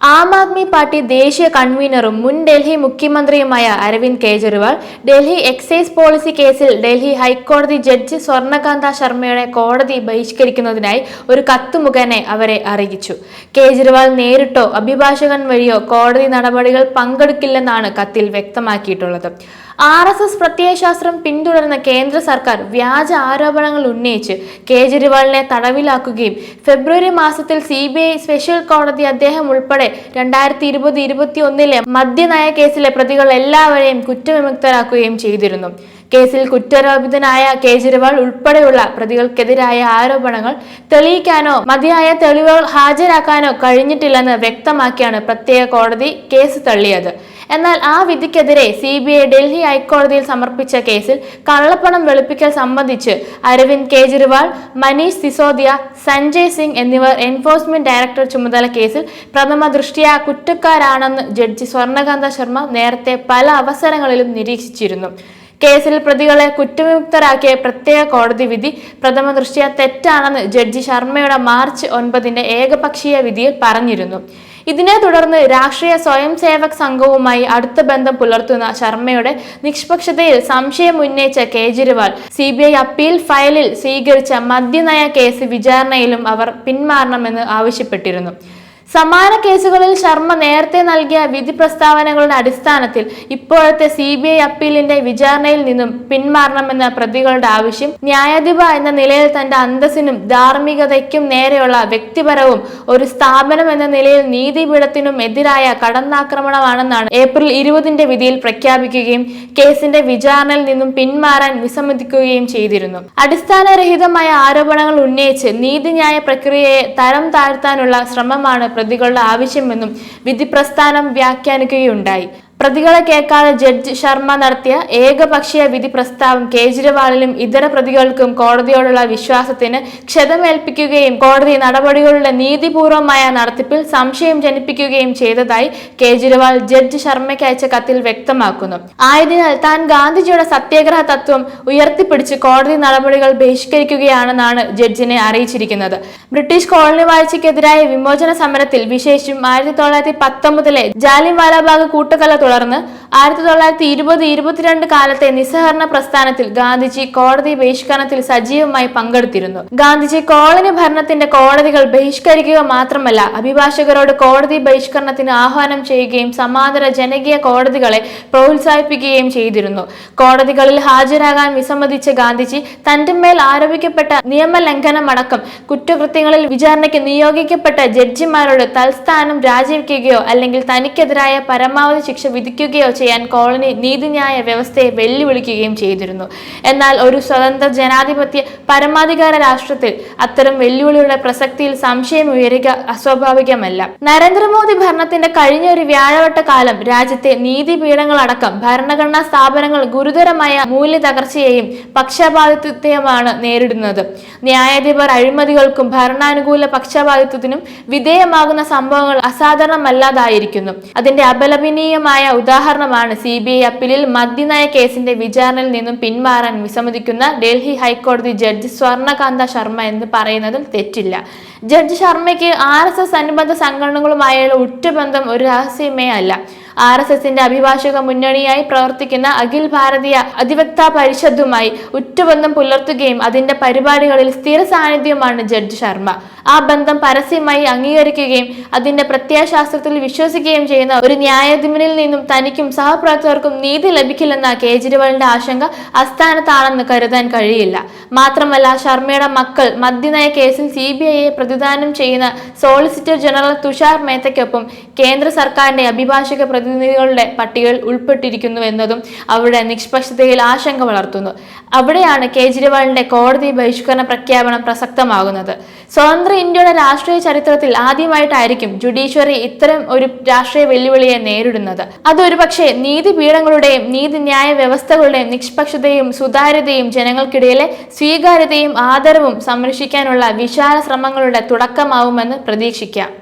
Aam Aadmi party ദേശീയ കൺവീനറും മുൻ ഡൽഹി മുഖ്യമന്ത്രിയുമായ അരവിന്ദ് കെജ്രിവാൾ ഡൽഹി എക്സൈസ് പോളിസി കേസിൽ ഡൽഹി ഹൈക്കോടതി ജഡ്ജി സ്വർണകാന്ത ശർമ്മയുടെ കോടതി ബഹിഷ്കരിക്കുന്നതിനായി ഒരു കത്ത് മുഖേന അവരെ അറിയിച്ചു. കെജ്രിവാൾ നേരിട്ടോ അഭിഭാഷകൻ വഴിയോ കോടതി നടപടികൾ പങ്കെടുക്കില്ലെന്നാണ് കത്തിൽ വ്യക്തമാക്കിയിട്ടുള്ളത്. RSS പ്രത്യയശാസ്ത്രം പിന്തുടർന്ന കേന്ദ്ര സർക്കാർ വ്യാജ ആരോപണങ്ങൾ ഉന്നയിച്ച് കേജ്രിവാളിനെ തടവിലാക്കുകയും ഫെബ്രുവരി മാസത്തിൽ CBI സ്പെഷ്യൽ കോടതി അദ്ദേഹം ഉൾപ്പെടെ 2020-21 മദ്യനയ കേസിലെ പ്രതികൾ എല്ലാവരെയും കുറ്റവിമുക്തരാക്കുകയും ചെയ്തിരുന്നു. കേസിൽ കുറ്റാരോപിതനായ കേജ്രിവാൾ ഉൾപ്പെടെയുള്ള പ്രതികൾക്കെതിരായ ആരോപണങ്ങൾ തെളിയിക്കാനോ മതിയായ തെളിവുകൾ ഹാജരാക്കാനോ കഴിഞ്ഞിട്ടില്ലെന്ന് വ്യക്തമാക്കിയാണ് പ്രത്യേക കോടതി കേസ് തള്ളിയത്. എന്നാൽ ആ വിധിക്കെതിരെ CBI ഡൽഹി ഹൈക്കോടതിയിൽ സമർപ്പിച്ച കേസിൽ കള്ളപ്പണം വെളുപ്പിക്കൽ സംബന്ധിച്ച് അരവിന്ദ് കെജ്രിവാൾ, മനീഷ് സിസോദിയ, സഞ്ജയ് സിംഗ് എന്നിവർ എൻഫോഴ്സ്മെന്റ് ഡയറക്ടർ ചുമതല കേസിൽ പ്രഥമ ദൃഷ്ട്യാ കുറ്റക്കാരാണെന്ന് ജഡ്ജി സ്വർണകാന്ത ശർമ്മ നേരത്തെ പല അവസരങ്ങളിലും നിരീക്ഷിച്ചിരുന്നു. കേസിൽ പ്രതികളെ കുറ്റവിമുക്തരാക്കിയ പ്രത്യേക കോടതി വിധി പ്രഥമ ദൃഷ്ട്യാ തെറ്റാണെന്ന് ജഡ്ജി ശർമ്മയുടെ മാർച്ച് 9 ഏകപക്ഷീയ വിധിയിൽ പറഞ്ഞിരുന്നു. ഇതിനെ തുടർന്ന് രാഷ്ട്രീയ സ്വയം സേവക് സംഘവുമായി അടുത്ത ബന്ധം പുലർത്തുന്ന ശർമ്മയുടെ നിഷ്പക്ഷതയിൽ സംശയം ഉന്നയിച്ച കേജ്രിവാൾ CBI അപ്പീൽ ഫയലിൽ സ്വീകരിച്ച മദ്യനയ കേസ് വിചാരണയിലും അവർ പിന്മാറണമെന്ന് ആവശ്യപ്പെട്ടിരുന്നു. സമാന കേസുകളിൽ ശർമ്മ നേരത്തെ നൽകിയ വിധി പ്രസ്താവനകളുടെ അടിസ്ഥാനത്തിൽ ഇപ്പോഴത്തെ CBI അപ്പീലിന്റെ വിചാരണയിൽ നിന്നും പിന്മാറണമെന്ന പ്രതികളുടെ ആവശ്യം ന്യായാധിപ എന്ന നിലയിൽ തന്റെ അന്തസ്സിനും ധാർമ്മികതയ്ക്കും നേരെയുള്ള വ്യക്തിപരവും ഒരു സ്ഥാപനം എന്ന നിലയിൽ നീതിപീഠത്തിനും എതിരായ കടന്നാക്രമണമാണെന്നാണ് ഏപ്രിൽ 20 വിധിയിൽ പ്രഖ്യാപിക്കുകയും കേസിന്റെ വിചാരണയിൽ നിന്നും പിന്മാറാൻ വിസമ്മതിക്കുകയും ചെയ്തിരുന്നു. അടിസ്ഥാനരഹിതമായ ആരോപണങ്ങൾ ഉന്നയിച്ച് നീതിന്യായ പ്രക്രിയയെ തരം താഴ്ത്താനുള്ള ശ്രമമാണ് പ്രതികളുടെ ആവശ്യമെന്നും വിധി പ്രസ്ഥാനം വ്യാഖ്യാനിക്കുകയുണ്ടായി. പ്രതികളെ കേൾക്കാതെ ജഡ്ജി ശർമ്മ നടത്തിയ ഏകപക്ഷീയ വിധി പ്രസ്താവം കേജ്രിവാളിലും ഇതര പ്രതികൾക്കും കോടതിയോടുള്ള വിശ്വാസത്തിന് ക്ഷതമേൽപ്പിക്കുകയും കോടതി നടപടികളുടെ നീതിപൂർവമായ നടത്തിപ്പിൽ സംശയം ജനിപ്പിക്കുകയും ചെയ്തതായി കേജ്രിവാൾ ജഡ്ജി ശർമ്മയ്ക്ക് അയച്ച കത്തിൽ വ്യക്തമാക്കുന്നു. ആയതിനാൽ താൻ ഗാന്ധിജിയുടെ സത്യാഗ്രഹ തത്വം ഉയർത്തിപ്പിടിച്ച് കോടതി നടപടികൾ ബഹിഷ്കരിക്കുകയാണെന്നാണ് ജഡ്ജിനെ അറിയിച്ചിരിക്കുന്നത്. ബ്രിട്ടീഷ് കോളനി വാഴ്ചയ്ക്കെതിരായ വിമോചന സമരത്തിൽ വിശേഷിച്ചും 1919 ജാലിയൻവാലാബാഗ് കൂട്ടക്കൊല തുടർന്ന് 1920-22 കാലത്തെ നിസ്സഹകരണ പ്രസ്ഥാനത്തിൽ ഗാന്ധിജി കോടതി ബഹിഷ്കരണത്തിൽ സജീവമായി പങ്കെടുത്തിരുന്നു. ഗാന്ധിജി കോളനി ഭരണത്തിന്റെ കോടതികൾ ബഹിഷ്കരിക്കുക മാത്രമല്ല, അഭിഭാഷകരോട് കോടതി ബഹിഷ്കരണത്തിന് ആഹ്വാനം ചെയ്യുകയും സമാന്തര ജനകീയ കോടതികളെ പ്രോത്സാഹിപ്പിക്കുകയും ചെയ്തിരുന്നു. കോടതികളിൽ ഹാജരാകാൻ വിസമ്മതിച്ച ഗാന്ധിജി തന്റെ മേൽ ആരോപിക്കപ്പെട്ട നിയമലംഘനമടക്കം കുറ്റകൃത്യങ്ങളിൽ വിചാരണയ്ക്ക് നിയോഗിക്കപ്പെട്ട ജഡ്ജിമാരോട് തൽസ്ഥാനം രാജിവെക്കുകയോ അല്ലെങ്കിൽ തനിക്കെതിരായ പരമാവധി ശിക്ഷ വിധിക്കുകയോ ചെയ്യാൻ കോളനി നീതിന്യായ വ്യവസ്ഥയെ വെല്ലുവിളിക്കുകയും ചെയ്തിരുന്നു. എന്നാൽ ഒരു സ്വതന്ത്ര ജനാധിപത്യ പരമാധികാര രാഷ്ട്രത്തിൽ അത്തരം വെല്ലുവിളിയുടെ പ്രസക്തിയിൽ സംശയം ഉയരുക അസ്വാഭാവികമല്ല. നരേന്ദ്രമോദി ഭരണത്തിന്റെ കഴിഞ്ഞ ഒരു വ്യാഴവട്ട കാലം രാജ്യത്തെ നീതിപീഠങ്ങളടക്കം ഭരണഘടനാ സ്ഥാപനങ്ങൾ ഗുരുതരമായ മൂല്യ തകർച്ചയെയും പക്ഷപാതിത്വത്തെയുമാണ് നേരിടുന്നത്. ന്യായാധിപർ അഴിമതികൾക്കും ഭരണാനുകൂല പക്ഷപാതിത്വത്തിനും വിധേയമാകുന്ന സംഭവങ്ങൾ അസാധാരണമല്ലാതായിരിക്കുന്നു. അതിന്റെ അപലപനീയമായ ഉദാഹരണമാണ് CBI അപ്പീലിൽ മദ്യനയ കേസിന്റെ വിചാരണയിൽ നിന്നും പിന്മാറാൻ വിസമ്മതിക്കുന്ന ഡൽഹി ഹൈക്കോടതി ജഡ്ജി സ്വർണകാന്ത ശർമ്മ എന്ന് പറയുന്നതിൽ തെറ്റില്ല. ജഡ്ജി ശർമ്മയ്ക്ക് RSS അനുബന്ധ സംഘടനകളുമായുള്ള ഉറ്റബന്ധം ഒരു രഹസ്യമേ അല്ല. RSSന്റെ അഭിഭാഷക മുന്നണിയായി പ്രവർത്തിക്കുന്ന അഖിൽ ഭാരതീയ അധിവക്താ പരിഷത്തുമായി ഉറ്റബന്ധം പുലർത്തുകയും അതിന്റെ പരിപാടികളിൽ സ്ഥിര സാന്നിധ്യവുമാണ് ജഡ്ജി ശർമ്മ. ആ ബന്ധം പരസ്യമായി അംഗീകരിക്കുകയും അതിന്റെ പ്രത്യയശാസ്ത്രത്തിൽ വിശ്വസിക്കുകയും ചെയ്യുന്ന ഒരു ന്യായാധിപനിൽ നിന്നും തനിക്കും സഹപ്രവർത്തകർക്കും നീതി ലഭിക്കില്ലെന്ന കേജ്രിവാളിന്റെ ആശങ്ക അസ്ഥാനത്താണെന്ന് കരുതാൻ കഴിയില്ല. മാത്രമല്ല, ശർമ്മയുടെ മക്കൾ മദ്യനയ കേസിൽ CBIയെ പ്രതിദാനം ചെയ്യുന്ന സോളിസിറ്റർ ജനറൽ തുഷാർ മേത്തയ്ക്കൊപ്പം കേന്ദ്ര സർക്കാരിന്റെ അഭിഭാഷക പ്രതിനിധികളുടെ പട്ടികയിൽ ഉൾപ്പെട്ടിരിക്കുന്നു എന്നതും അവരുടെ നിഷ്പക്ഷതയിൽ ആശങ്ക വളർത്തുന്നു. അവിടെയാണ് കേജ്രിവാളിന്റെ കോടതി ബഹിഷ്കരണ പ്രഖ്യാപനം പ്രസക്തമാകുന്നത്. സ്വതന്ത്ര ഇന്ത്യയുടെ രാഷ്ട്രീയ ചരിത്രത്തിൽ ആദ്യമായിട്ടായിരിക്കും ജുഡീഷ്യറി ഇത്തരം ഒരു രാഷ്ട്രീയ വെല്ലുവിളിയെ നേരിടുന്നത്. അതൊരു പക്ഷേ നീതിപീഠങ്ങളുടെയും നീതിന്യായ വ്യവസ്ഥകളുടെയും നിഷ്പക്ഷതയും സുതാര്യതയും ജനങ്ങൾക്കിടയിലെ സ്വീകാര്യതയും ആദരവും സംരക്ഷിക്കാനുള്ള വിശാല ശ്രമങ്ങളുടെ തുടക്കമാവുമെന്ന് പ്രതീക്ഷിക്കാം.